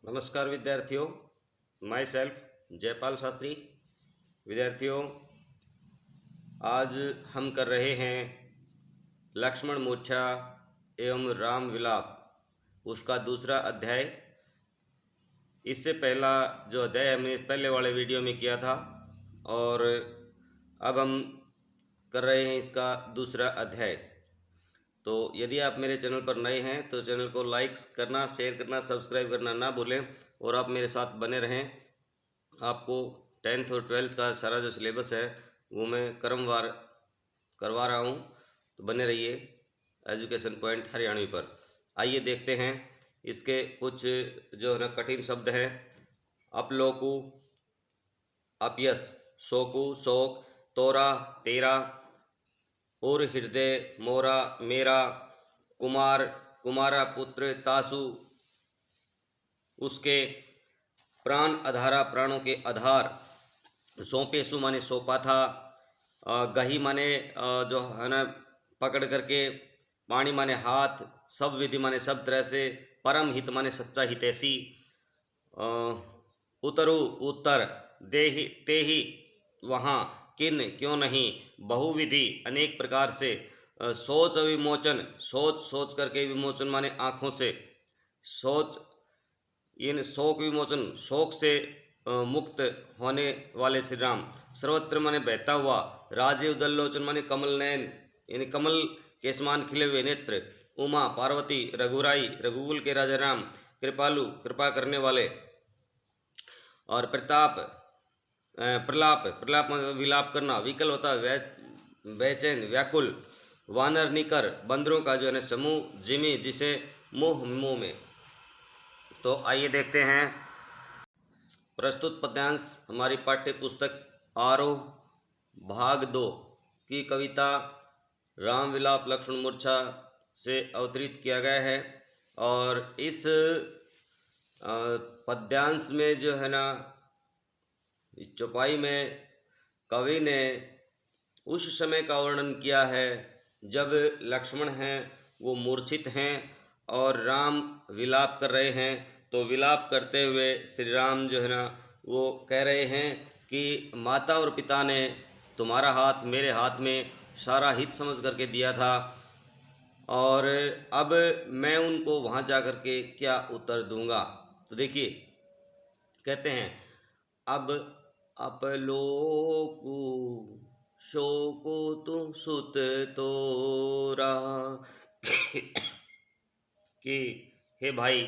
नमस्कार विद्यार्थियों, my self Jaipal Shastri. विद्यार्थियों, आज हम कर रहे हैं लक्ष्मण मूर्छा एवं राम विलाप, उसका दूसरा अध्याय। इससे पहला जो अध्याय हमने पहले वाले वीडियो में किया था और अब हम कर रहे हैं इसका दूसरा अध्याय। तो यदि आप मेरे चैनल पर नए हैं तो चैनल को लाइक करना, शेयर करना, सब्सक्राइब करना ना भूलें और आप मेरे साथ बने रहें। आपको 10th और 12th का सारा जो सिलेबस है वो मैं क्रमवार करवा रहा हूँ, तो बने रहिए एजुकेशन पॉइंट हरियाणवी पर। आइए देखते हैं इसके कुछ जो है ना कठिन शब्द हैं। अपलोकु, अपयस, शोकु, शोक, तोरा, तेरा, और हृदय, मोरा, मेरा, कुमार, कुमारा, पुत्र, तासु, उसके, प्राण, अधारा, प्राणों के आधार, सौंपेसु माने सौंपा था, गही माने जो है ना पकड़ करके, पाणी माने हाथ, सब विधि माने सब तरह से, परम हित माने सच्चा हितैषी, उतरु उत्तर, देहि तेहि वहाँ, किन क्यों नहीं, बहुविधि अनेक प्रकार से, सोच विमोचन, सोच सोच करके विमोचन माने आँखों से, सोच इन शोक विमोचन, शोक से मुक्त होने वाले श्री राम, सर्वत्र माने बहता हुआ, राजीव दल्लोचन माने कमल नयन यानी कमल के समान खिले हुए नेत्र, उमा पार्वती, रघुराई रघुकुल के राजा राम, कृपालु कृपा करने वाले, और प्रताप प्रलाप, प्रलाप मतलब विलाप करना, विकल होता है बेचैन व्याकुल, वानर निकर बंदरों का जो है समूह, जिमी जिसे मुंह मुंह में। तो आइए देखते हैं प्रस्तुत पद्यांश हमारी पाठ्य पुस्तक आरोह भाग 2 की कविता राम विलाप लक्ष्मण मूर्छा से अवतरित किया गया है। और इस पद्यांश में जो है ना चौपाई में कवि ने उस समय का वर्णन किया है जब लक्ष्मण हैं वो मूर्छित हैं और राम विलाप कर रहे हैं। तो विलाप करते हुए श्री राम जो है ना वो कह रहे हैं कि माता और पिता ने तुम्हारा हाथ मेरे हाथ में सारा हित समझ करके दिया था, और अब मैं उनको वहाँ जा कर के क्या उत्तर दूंगा। तो देखिए कहते हैं, अब अपलोकु शोको तु सुत तोरा कि हे भाई,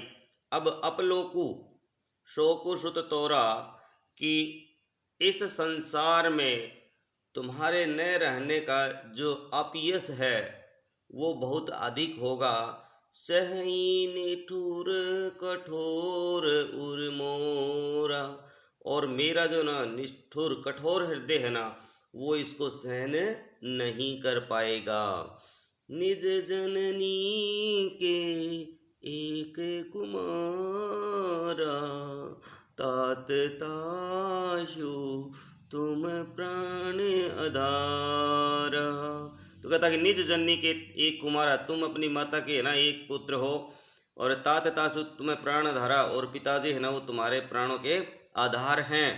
अब अपलोकु शोको सुत तोरा कि इस संसार में तुम्हारे न रहने का जो अपयश है वो बहुत अधिक होगा। सही निठुर कठोर उर्मोरा, और मेरा जो ना निष्ठुर कठोर हृदय है ना वो इसको सहन नहीं कर पाएगा। निज जननी के एक कुमारा, तात ताशु तुम प्राण आधारा। तो कहता कि निज जननी के एक कुमारा, तुम अपनी माता के है ना एक पुत्र हो, और तात तासु तुम्हें प्राण धारा, और पिताजी है ना वो तुम्हारे प्राणों के आधार हैं,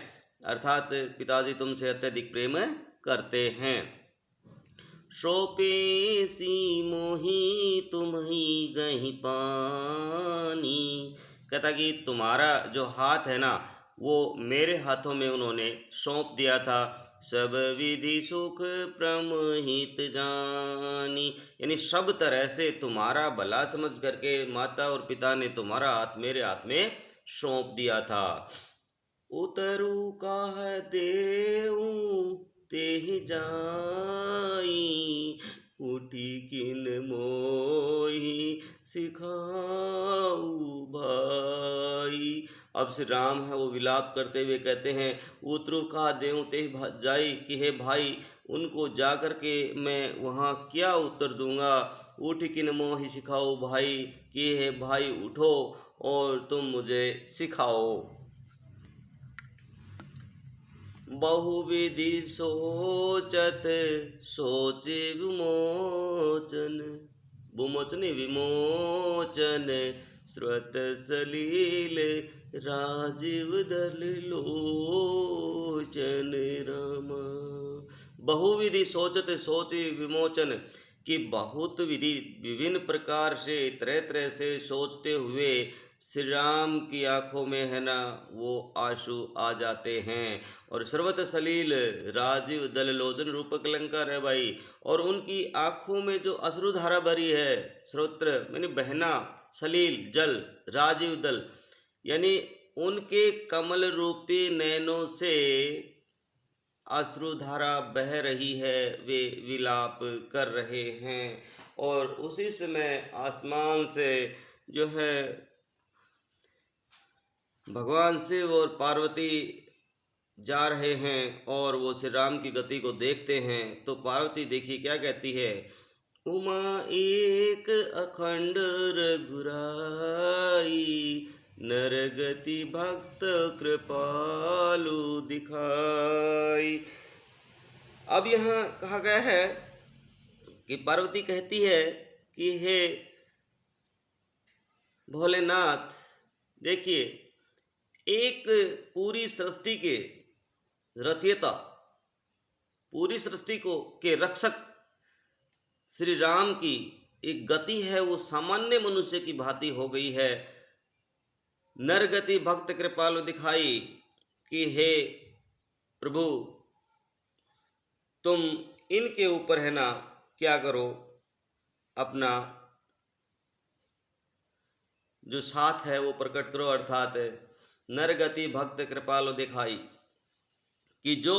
अर्थात पिताजी तुमसे अत्यधिक प्रेम करते हैं। सौंपेसी मोहि तुम्हि गहि पानी, कहता कि तुम्हारा जो हाथ है ना वो मेरे हाथों में उन्होंने सौंप दिया था। सब विधि सुख प्रमहित जानी, यानी सब तरह से तुम्हारा भला समझ करके माता और पिता ने तुम्हारा हाथ मेरे हाथ में सौंप दिया था। उतरु काह देऊ तेहि जाई, उठी किन मोहि सिखाऊ भाई। अब श्री राम है वो विलाप करते हुए कहते हैं, उतरु काह देऊ तेहि जाई, कि हे भाई उनको जा कर के मैं वहाँ क्या उत्तर दूंगा। उठ किन मोहि सिखाओ भाई, कि हे भाई उठो और तुम मुझे सिखाओ। बहुविधि सोचत सोच विमोचन, विमोचन विमोचन स्रोत सलील राजीव दल लोचन रामा। बहुविधि सोचत सोची विमोचन कि बहुत विधि विभिन्न प्रकार से तरह तरह से सोचते हुए श्री राम की आंखों में है ना वो आंसू आ जाते हैं। और सर्वत सलील राजीव दल लोचन रूपक अलंकार है भाई, और उनकी आंखों में जो अश्रुधारा भरी है, स्रोत्र यानी बहना, सलील जल, राजीव दल यानी उनके कमल रूपी नैनों से अश्रुधारा बह रही है, वे विलाप कर रहे हैं। और उसी समय आसमान से जो है भगवान शिव और पार्वती जा रहे हैं और वो श्री राम की गति को देखते हैं। तो पार्वती देखिए क्या कहती है, उमा एक अखंड रघुराई नरगति भक्त कृपालु दिखाई। अब यहाँ कहा गया है कि पार्वती कहती है कि हे भोलेनाथ, देखिए एक पूरी सृष्टि के रचयिता, पूरी सृष्टि को के रक्षक श्री राम की एक गति है वो सामान्य मनुष्य की भांति हो गई है। नरगति भक्त कृपालु दिखाई कि हे प्रभु तुम इनके ऊपर है ना क्या करो, अपना जो साथ है वो प्रकट करो। अर्थात नरगति भक्त कृपालु दिखाई कि जो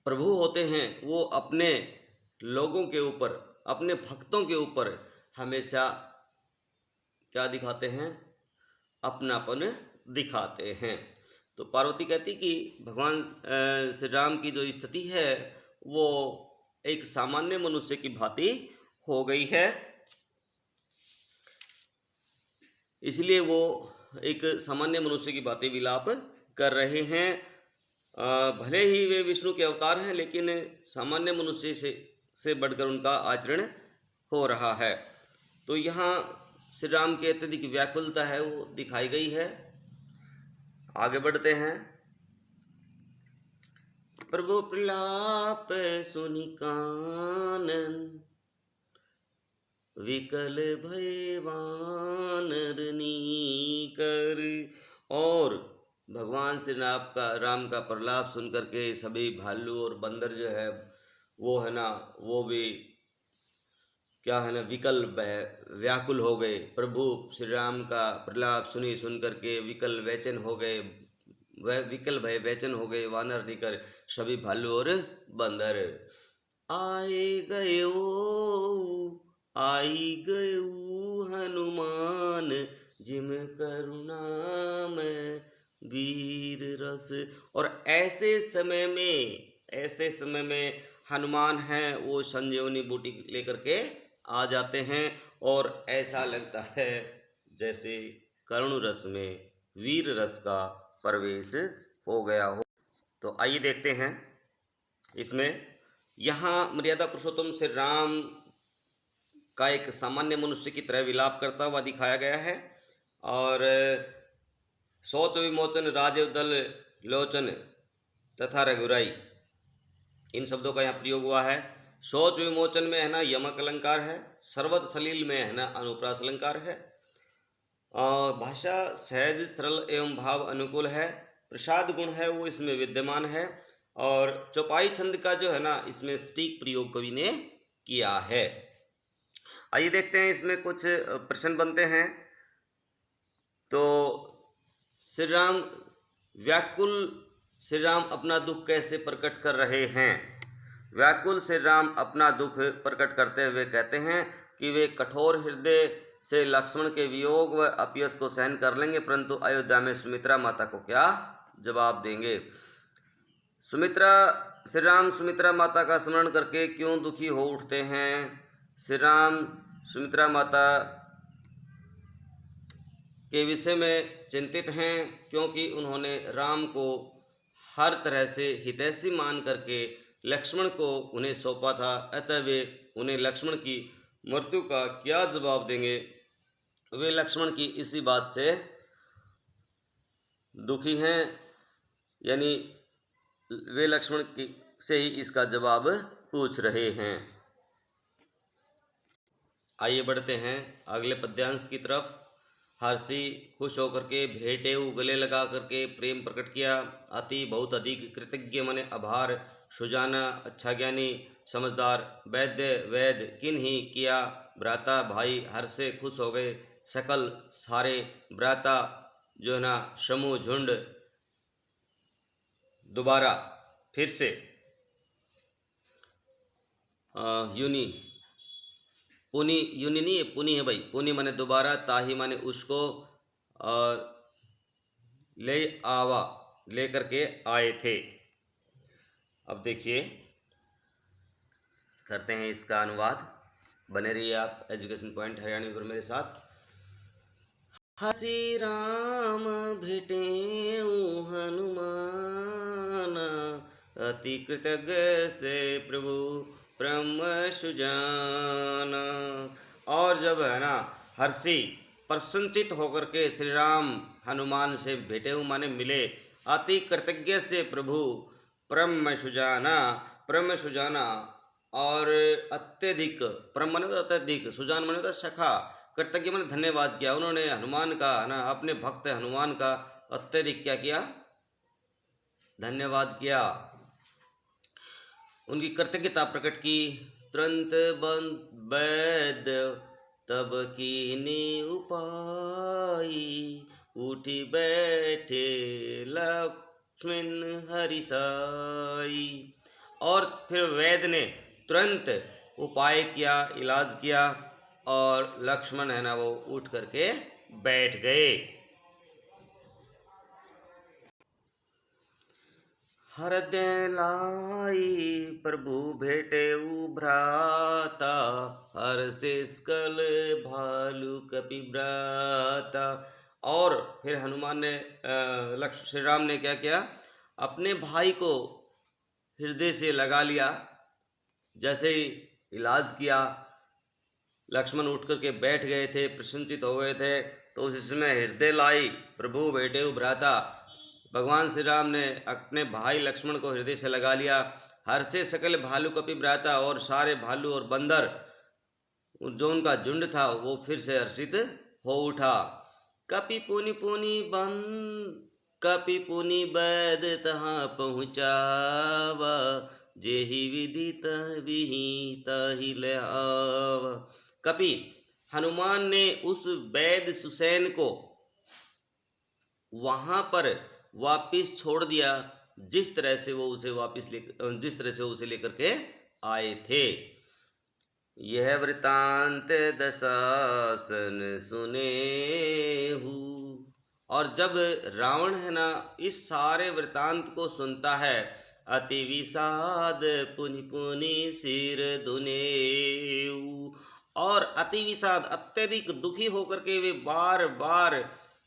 प्रभु होते हैं वो अपने लोगों के ऊपर, अपने भक्तों के ऊपर हमेशा क्या दिखाते हैं, अपनापन दिखाते हैं। तो पार्वती कहती कि भगवान श्री राम की जो स्थिति है वो एक सामान्य मनुष्य की भांति हो गई है, इसलिए वो एक सामान्य मनुष्य की भांति विलाप कर रहे हैं। भले ही वे विष्णु के अवतार हैं लेकिन सामान्य मनुष्य से बढ़कर उनका आचरण हो रहा है। तो यहाँ श्री राम की अत्यधिक व्याकुलता है वो दिखाई गई है। आगे बढ़ते हैं। प्रभु प्रलाप सुनि कानन विकल भय वानर नीकर। और भगवान श्री राम का प्रलाप सुन करके सभी भालू और बंदर जो है वो है ना वो भी क्या है ना विकल व्याकुल हो गए। प्रभु श्री राम का प्रलाप सुन करके विकल वैचन हो गए, वह विकल भय वैचन हो गए वानर निकर सभी भालू और बंदर। आई गयो हनुमान जिम करुणा में वीर रस। और ऐसे समय में हनुमान हैं वो संजीवनी बूटी लेकर के आ जाते हैं और ऐसा लगता है जैसे करुण रस में वीर रस का प्रवेश हो गया हो। तो आइए देखते हैं इसमें। यहाँ मर्यादा पुरुषोत्तम श्री राम का एक सामान्य मनुष्य की तरह विलाप करता हुआ दिखाया गया है। और शौच विमोचन राजीव दल लोचन तथा रघुराई, इन शब्दों का यहाँ प्रयोग हुआ है। शौच विमोचन में है ना यमक अलंकार है, सर्वत सलील में है ना अनुप्रास अलंकार है। भाषा सहज सरल एवं भाव अनुकूल है। प्रसाद गुण है वो इसमें विद्यमान है। और चौपाई छंद का जो है ना इसमें सटीक प्रयोग कवि ने किया है। आइए देखते हैं इसमें कुछ प्रश्न बनते हैं। तो श्री राम श्री राम अपना दुख कैसे प्रकट कर रहे हैं। व्याकुल श्री राम अपना दुख प्रकट करते हुए कहते हैं कि वे कठोर हृदय से लक्ष्मण के वियोग व अपयश को सहन कर लेंगे, परंतु अयोध्या में सुमित्रा माता को क्या जवाब देंगे। श्री राम सुमित्रा माता का स्मरण करके क्यों दुखी हो उठते हैं। श्री राम सुमित्रा माता के विषय में चिंतित हैं क्योंकि उन्होंने राम को हर तरह से हितैषी मान करके लक्ष्मण को उन्हें सौंपा था, अतः वे उन्हें लक्ष्मण की मृत्यु का क्या जवाब देंगे। वे लक्ष्मण की इसी बात से दुखी हैं, यानी वे लक्ष्मण की से ही इसका जवाब पूछ रहे हैं। आइए बढ़ते हैं अगले पद्यांश की तरफ। हर्षी खुश होकर के भेंटे गले लगा करके प्रेम प्रकट किया। अति बहुत अधिक कृतज्ञ मने आभार। सुजाना अच्छा ज्ञानी समझदार। वैद्य वैद किन ही किया। भ्राता भाई हर्ष से खुश हो गए। सकल सारे भ्राता जो है ना समूह झुंड दोबारा फिर से यूनी पुनी यूनी नहीं है, पुनी है भाई। पुनी माने दोबारा, ताही माने उसको, और ले आवा लेकर के आए थे। अब देखिए करते हैं इसका अनुवाद। बने रहिए आप एजुकेशन पॉइंट हरियाणवी पर मेरे साथ। हसी राम भेटे हनुमान, अति कृतज्ञ से प्रभु ब्रह्म सुजान। और जब है ना हर्षी प्रसन्नचित होकर के श्री राम हनुमान से भेटे हुए माने मिले। अति कृतज्ञ से प्रभु ब्रह्म सुजाना, ब्रह्म सुजाना और अत्यधिक, परम माने तो अत्यधिक, सुजान माने तो सखा, कृतज्ञ माने धन्यवाद किया। उन्होंने हनुमान का ना अपने भक्त हनुमान का अत्यधिक क्या किया, धन्यवाद किया, उनकी कृतज्ञता प्रकट की। तुरंत वैद तब कीनी उपाई, उठी बैठे लक्ष्मण हरिसाई। और फिर वैद्य ने तुरंत उपाय किया, इलाज किया, और लक्ष्मण है ना वो उठ करके बैठ गए। हृदय लाई प्रभु भेटे भ्राता, हर्षे सकल भालु कपि भ्राता। और फिर हनुमान ने श्री राम ने क्या किया, अपने भाई को हृदय से लगा लिया। जैसे ही इलाज किया, लक्ष्मण उठ करके बैठ गए थे, प्रसन्नचित हो गए थे। तो उस समय हृदय लाई प्रभु भेटे भ्राता, भगवान श्री राम ने अपने भाई लक्ष्मण को हृदय से लगा लिया। हर्षे सकल भालु कपि भ्राता, और सारे भालू और बंदर जो उनका झुंड था वो फिर से हर्षित हो उठा। कपि पुनि पुनि बंद, कपि पुनि वैद तहाँ पहुँचावा, जेहि विधि तहि ताहि ले आवा। कपि हनुमान ने उस वैद सुसैन को वहां पर वापिस छोड़ दिया, जिस तरह से वो उसे जिस तरह से उसे लेकर के आए थे। यह वृतांत दशासन सुने हु। और जब रावण है ना इस सारे वृतांत को सुनता है, अति विषाद पुनि पुनि सिर दुनेऊ। और अति विषाद, अत्यधिक दुखी होकर के वे बार बार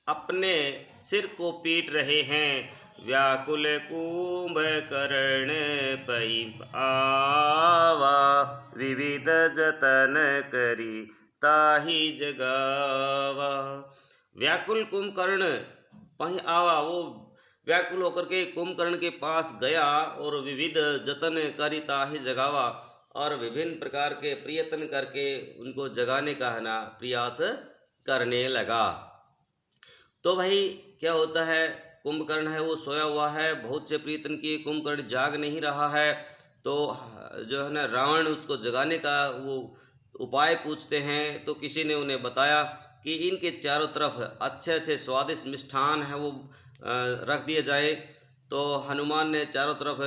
अपने सिर को पीट रहे हैं। व्याकुल कुंभकर्ण पहि आवा, विविध जतन करी ताहि जगावा। व्याकुल कुंभकर्ण पहि आवा, वो व्याकुल होकर के कुंभकर्ण के पास गया और विविध जतन करी ताहि जगावा, और विभिन्न प्रकार के प्रयत्न करके उनको जगाने का है ना प्रयास करने लगा। तो भाई क्या होता है, कुंभकर्ण है वो सोया हुआ है, बहुत से प्रयत्न किए, कुंभकर्ण जाग नहीं रहा है। तो जो है ना रावण उसको जगाने का वो उपाय पूछते हैं। तो किसी ने उन्हें बताया कि इनके चारों तरफ अच्छे अच्छे स्वादिष्ट मिष्ठान हैं वो रख दिए जाए। तो हनुमान ने चारों तरफ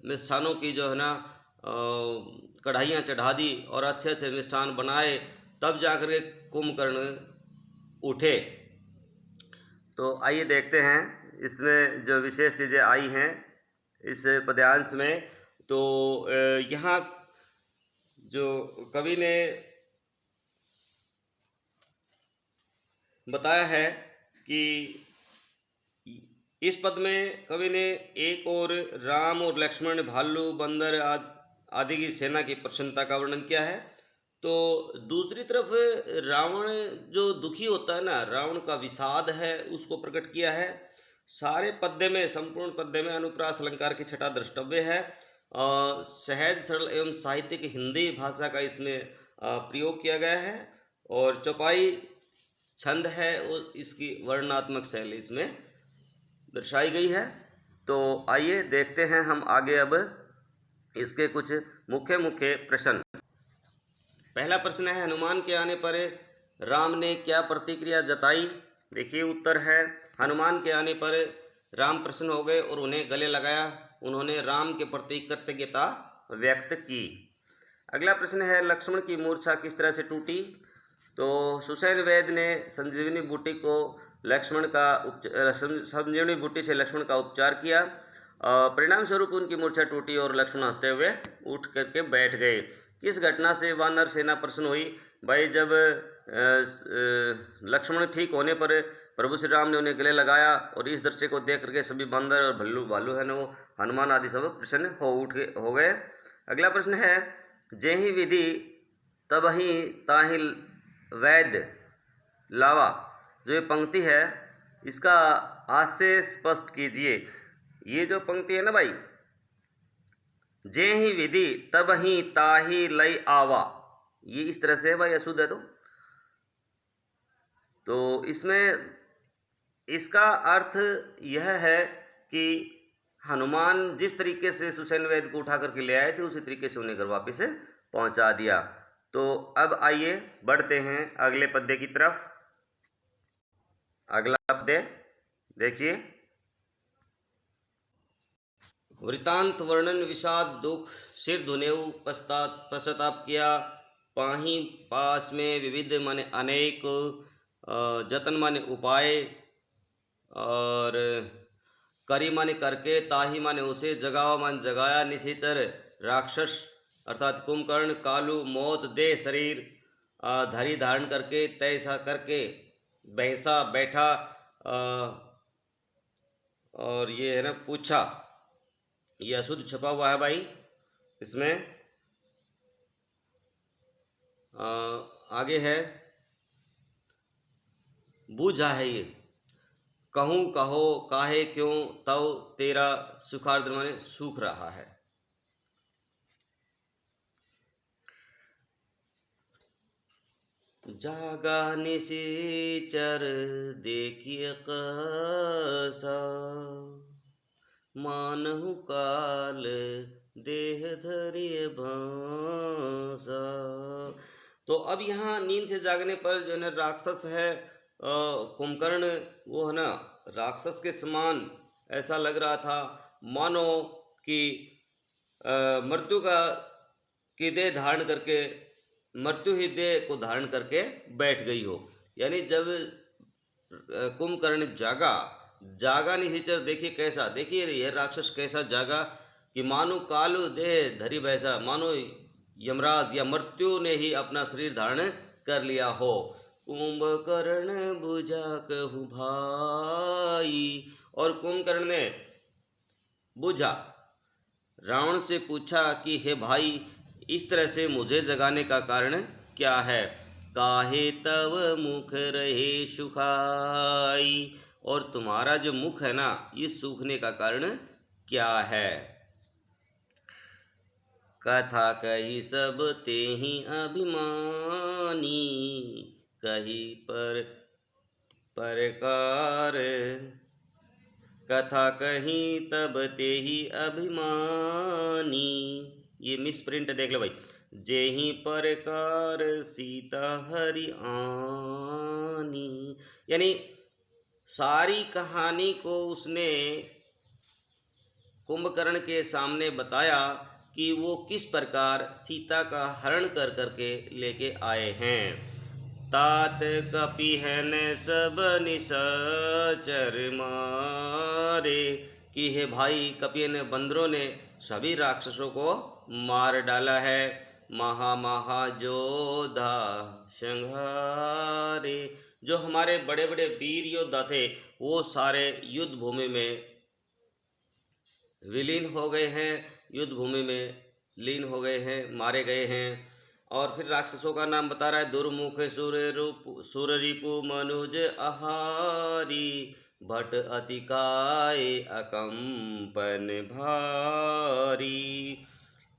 मिष्ठानों की जो है ना कढ़ाइयाँ चढ़ा दी और अच्छे अच्छे मिष्ठान बनाए, तब जाकर के कुंभकर्ण उठे। तो आइए देखते हैं इसमें जो विशेष चीज़ें आई हैं इस पद्यांश में। तो यहाँ जो कवि ने बताया है कि इस पद में कवि ने एक और राम और लक्ष्मण, भालू, बंदर आदि की सेना की प्रसन्नता का वर्णन किया है। तो दूसरी तरफ रावण जो दुखी होता है ना, रावण का विषाद है, उसको प्रकट किया है। सारे पद्य में, संपूर्ण पद्य में अनुप्रास अलंकार की छटा द्रष्टव्य है। सहज, सरल एवं साहित्यिक हिंदी भाषा का इसमें प्रयोग किया गया है और चौपाई छंद है और इसकी वर्णनात्मक शैली इसमें दर्शाई गई है। तो आइए देखते हैं हम आगे अब इसके कुछ मुख्य मुख्य प्रश्न। पहला प्रश्न है, हनुमान के आने पर राम ने क्या प्रतिक्रिया जताई? देखिए उत्तर है, हनुमान के आने पर राम प्रसन्न हो गए और उन्हें गले लगाया। उन्होंने राम के प्रति कृतज्ञता व्यक्त की। अगला प्रश्न है, लक्ष्मण की मूर्छा किस तरह से टूटी? तो सुसैन वैद्य ने संजीवनी बूटी को संजीवनी बूटी से लक्ष्मण का उपचार किया। परिणाम स्वरूप उनकी मूर्छा टूटी और लक्ष्मण हंसते हुए उठ करके बैठ गए। किस घटना से वानर सेना प्रसन्न हुई? भाई, जब लक्ष्मण ठीक होने पर प्रभु श्री राम ने उन्हें गले लगाया और इस दृश्य को देख करके सभी बंदर और भालू है ना, वो हनुमान आदि सब प्रसन्न हो गए। अगला प्रश्न है, जेहि विधि तबहि ताहि वैद्य लावा। जो ये पंक्ति है इसका आशय स्पष्ट कीजिए। ये जो पंक्ति है ना भाई, जेहि विधि तबहि ताहि लई आवा, ये इस तरह से है भाई, अशुद्ध है। तो इसमें इसका अर्थ यह है कि हनुमान जिस तरीके से सुसैन वैद्य को उठा करके ले आए थे उसी तरीके से उन्हें घर वापस पहुंचा दिया। तो अब आइए बढ़ते हैं अगले पद्य की तरफ। अगला पद्य देखिए, वृतांत वर्णन विषाद दुख सिर धुनेऊ पश्चाताप किया। पाही पास में विविध माने अनेक, जतन माने उपाय, और करी माने करके, ताही माने उसे, जगावा माने जगाया, निशाचर राक्षस अर्थात कुंभकर्ण, कालू मौत दे शरीर धरी धारण करके, तैसा करके बैसा बैठा, और ये है ना पूछा, ये अशुद्ध छपा हुआ है भाई इसमें। आगे है बूझा है, ये कहूँ कहो काहे क्यों तव तेरा सुखार्द्र माने सूख रहा है। जागा निशाचर देखिए कसा, मानहु काल देह धरिय भासा। तो अब यहाँ नींद से जागने पर जो है ना राक्षस है कुंभकर्ण, वो है ना राक्षस के समान ऐसा लग रहा था, मानो कि मृत्यु की देह धारण करके, मृत्यु ही देह को धारण करके बैठ गई हो। यानी जब कुंभकर्ण जागा निशाचर देखिए कैसा, देखिए यह राक्षस कैसा जागा कि मानो कालु देह धरी वैसा, मानो यमराज या मृत्यु ने ही अपना शरीर धारण कर लिया हो। कुंभकर्ण बुझा कहूँ भाई, और कुंभकर्ण ने बुझा, रावण से पूछा कि हे भाई, इस तरह से मुझे जगाने का कारण क्या है? काहे तव मुख रहे सुखाई, और तुम्हारा जो मुख है ना, ये सूखने का कारण क्या है? कथा कही सब तेहि अभिमानी, कही पर परकार, कथा कही तब तेहि अभिमानी। ये मिसप्रिंट देख लो भाई, जेहि परकार सीता हरि आनी, यानी सारी कहानी को उसने कुंभकर्ण के सामने बताया कि वो किस प्रकार सीता का हरण कर करके लेके आए हैं। तात कपिहन सब निशाचर मारे, कि हे भाई, कपिहन बंदरों ने सभी राक्षसों को मार डाला है। महा योद्धा संहारे, जो हमारे बड़े बड़े वीर योद्धा थे वो सारे युद्ध भूमि में विलीन हो गए हैं, युद्ध भूमि में लीन हो गए हैं, मारे गए हैं। और फिर राक्षसों का नाम बता रहा है, दुर्मुख सुररिपु मनुज आहारी भट अतिकाय अकंपन भारी।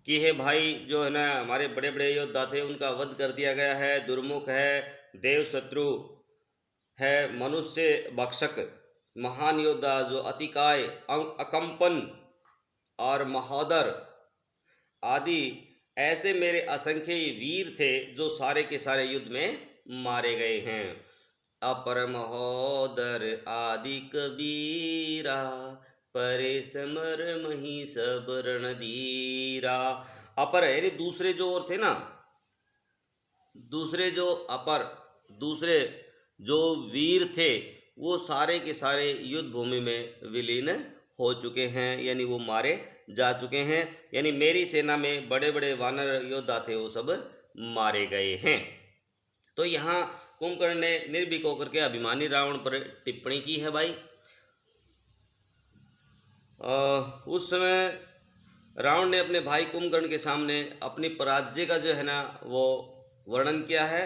कि हे भाई, जो है ना हमारे बड़े बड़े योद्धा थे उनका वध कर दिया गया है। दुर्मुख है, देव शत्रु है, मनुष्य भक्षक महान योद्धा जो अतिकाय अकंपन और महोदर आदि ऐसे मेरे असंख्य वीर थे जो सारे के सारे युद्ध में मारे गए हैं। अपर महोदर आदि कबीरा परे समर मही सब रणधीरा। अपर यानी दूसरे जो और थे ना, दूसरे जो वीर थे वो सारे के सारे युद्ध भूमि में विलीन हो चुके हैं, यानी वो मारे जा चुके हैं। यानी मेरी सेना में बड़े बड़े वानर योद्धा थे वो सब मारे गए हैं। तो यहाँ कुंभकर्ण ने निर्भीक होकर के अभिमानी रावण पर टिप्पणी की है भाई। उस समय रावण ने अपने भाई कुंभकर्ण के सामने अपनी पराजय का जो है ना वो वर्णन किया है।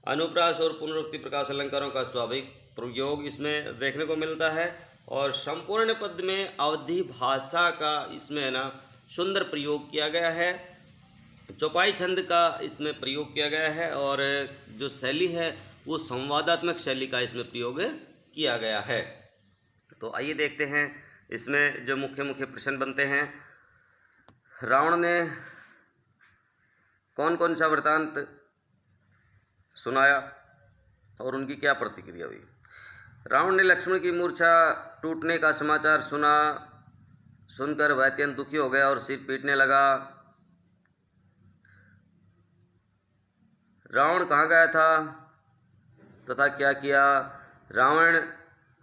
अनुप्रास और पुनरुक्ति प्रकाश अलंकारों का स्वाभाविक प्रयोग इसमें देखने को मिलता है और संपूर्ण पद में अवधि भाषा का इसमें है ना सुंदर प्रयोग किया गया है। चौपाई छंद का इसमें प्रयोग किया गया है और जो शैली है वो संवादात्मक शैली का इसमें प्रयोग किया गया है। तो आइए देखते हैं इसमें जो मुख्य मुख्य प्रश्न बनते हैं। रावण ने कौन कौन सा वृतांत सुनाया और उनकी क्या प्रतिक्रिया हुई। रावण ने लक्ष्मण की मूर्छा टूटने का समाचार सुनकर वह अत्यंत दुखी हो गया और सिर पीटने लगा। रावण कहाँ गया था तथा क्या किया। रावण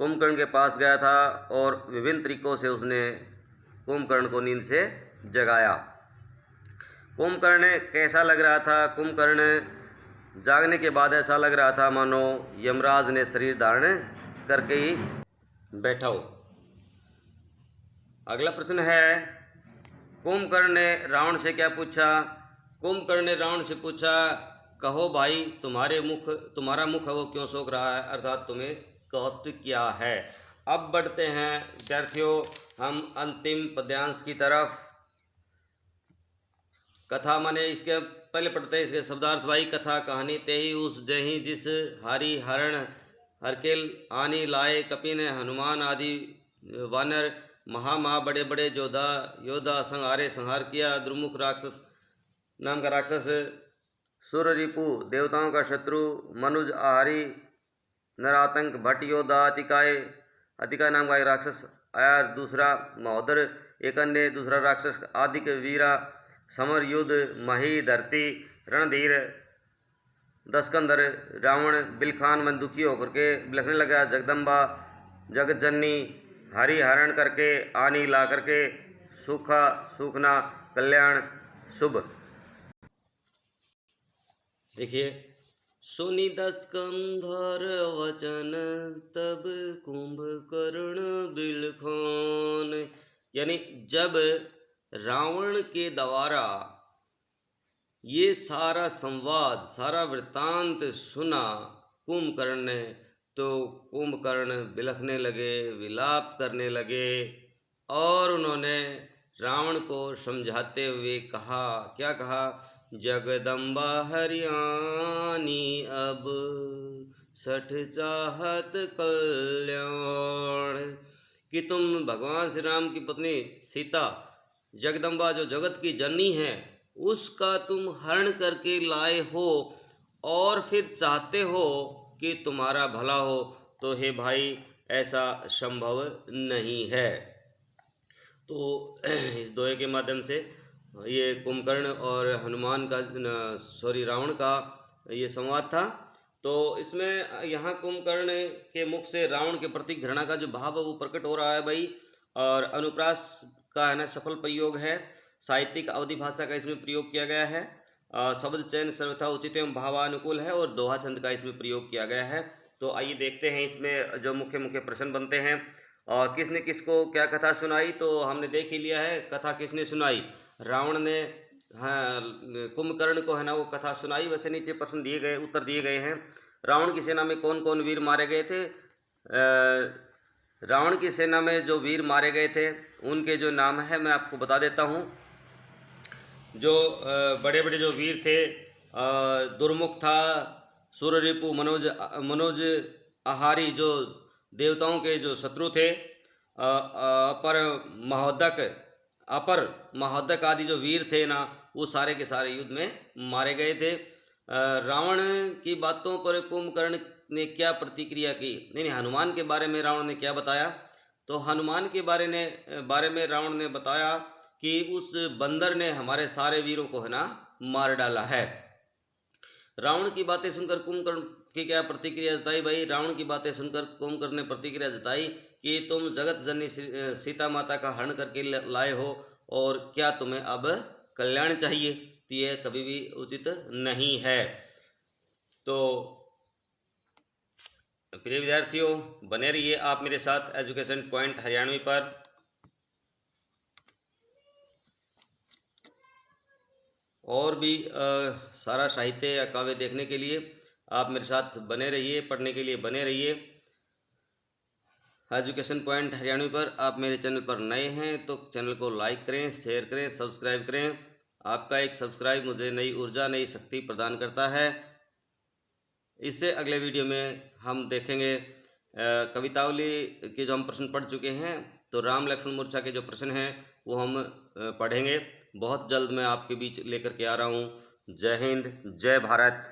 कुंभकर्ण के पास गया था और विभिन्न तरीकों से उसने कुंभकर्ण को नींद से जगाया। कुंभकर्ण कैसा लग रहा था। कुंभकर्ण जागने के बाद ऐसा लग रहा था मानो यमराज ने शरीर धारण करके ही बैठा हो। अगला प्रश्न है, कुंभकर्ण ने रावण से क्या पूछा। कुंभकर्ण ने रावण से पूछा, कहो भाई तुम्हारा मुख वो क्यों सोख रहा है, अर्थात तुम्हें कष्ट क्या है। अब बढ़ते हैं विद्यार्थियों हम अंतिम पद्यांश की तरफ। कथा माने इसके पहले पढ़ते हैं इसके शब्दार्थ भाई। कथा कहानी तेहि उस जहि जिस हारी हरण हरकेल आनी लाए कपिन हनुमान आदि वानर महा बड़े बड़े योद्धा संहार किया। द्रुमुख राक्षस नाम का राक्षस, सुररिपु देवताओं का शत्रु, मनुज आहारी नरातंक भट्ट योद्धा, अतिकाय नाम का एक राक्षस आया, दूसरा महोदर एक अन्य दूसरा राक्षस आदिक वीरा, समर युद्ध मही धरती रणधीर दस्कंदर। रावण बिलखान में दुखी होकर के बिलखने लगा। जगदम्बा जगत जननी हरि हरण करके आनी ला करके सूखना कल्याण शुभ। देखिए, सुनी दस्कंधर वचन तब कुंभकर्ण बिलखान, यानी जब रावण के द्वारा ये सारा संवाद सारा वृत्तांत सुना कुंभकर्ण ने, तो कुंभकर्ण बिलखने लगे, विलाप करने लगे और उन्होंने रावण को समझाते हुए कहा, क्या कहा, जगदम्बा हरियाणी अब सठ चाहत कल्याण, कि तुम भगवान श्री राम की पत्नी सीता जगदम्बा जो जगत की जननी है उसका तुम हरण करके लाए हो और फिर चाहते हो कि तुम्हारा भला हो। तो हे भाई ऐसा संभव नहीं है। तो इस दोहे के माध्यम से ये कुंभकर्ण और रावण का ये संवाद था। तो इसमें यहाँ कुंभकर्ण के मुख से रावण के प्रति घृणा का जो भाव है वो प्रकट हो रहा है भाई। और अनुप्रास का है ना सफल प्रयोग है। साहित्यिक अवधि भाषा का इसमें प्रयोग किया गया है। शब्द चयन सर्वथा उचित एवं भावानुकूल है और दोहा छंद का इसमें प्रयोग किया गया है। तो आइए देखते हैं इसमें जो मुख्य मुख्य प्रश्न बनते हैं। किसने किसको क्या कथा सुनाई, तो हमने देख ही लिया है। कथा किसने सुनाई, रावण ने हाँ, कुंभकर्ण को है ना वो कथा सुनाई। वैसे नीचे प्रश्न दिए गए, उत्तर दिए गए हैं। रावण की सेना में कौन कौन वीर मारे गए थे? रावण की सेना में जो वीर मारे गए थे उनके जो नाम है मैं आपको बता देता हूँ। जो बड़े बड़े जो वीर थे, दुर्मुख था, सूर्यरिपु, मनोज आहारी जो देवताओं के जो शत्रु थे, अपर महोदक आदि जो वीर थे ना, वो सारे के सारे युद्ध में मारे गए थे। रावण की बातों पर कुंभकर्ण ने क्या प्रतिक्रिया की? नहीं, हनुमान के बारे में रावण ने क्या बताया? तो हनुमान के बारे में रावण ने बताया कि उस बंदर ने हमारे सारे वीरों को है ना मार डाला है। रावण की बातें सुनकर कुंभकर्ण की क्या प्रतिक्रिया जताई? भाई, रावण की बातें सुनकर कुंभकर्ण ने प्रतिक्रिया जताई कि तुम जगत जननी सीता माता का हरण करके लाए हो और क्या तुम्हें अब कल्याण चाहिए? तो यह कभी भी उचित नहीं है। तो प्रिय विद्यार्थियों, बने रहिए आप मेरे साथ एजुकेशन पॉइंट हरियाणवी पर। और भी सारा साहित्य या काव्य देखने के लिए आप मेरे साथ बने रहिए, पढ़ने के लिए बने रहिए। एजुकेशन पॉइंट हरियाणवी पर आप मेरे चैनल पर नए हैं तो चैनल को लाइक करें, शेयर करें, सब्सक्राइब करें। आपका एक सब्सक्राइब मुझे नई ऊर्जा, नई शक्ति प्रदान करता है। इससे अगले वीडियो में हम देखेंगे कवितावली के जो हम प्रश्न पढ़ चुके हैं, तो राम लक्ष्मण मूर्छा के जो प्रश्न हैं वो हम पढ़ेंगे। बहुत जल्द मैं आपके बीच लेकर के आ रहा हूँ। जय हिंद, जय भारत।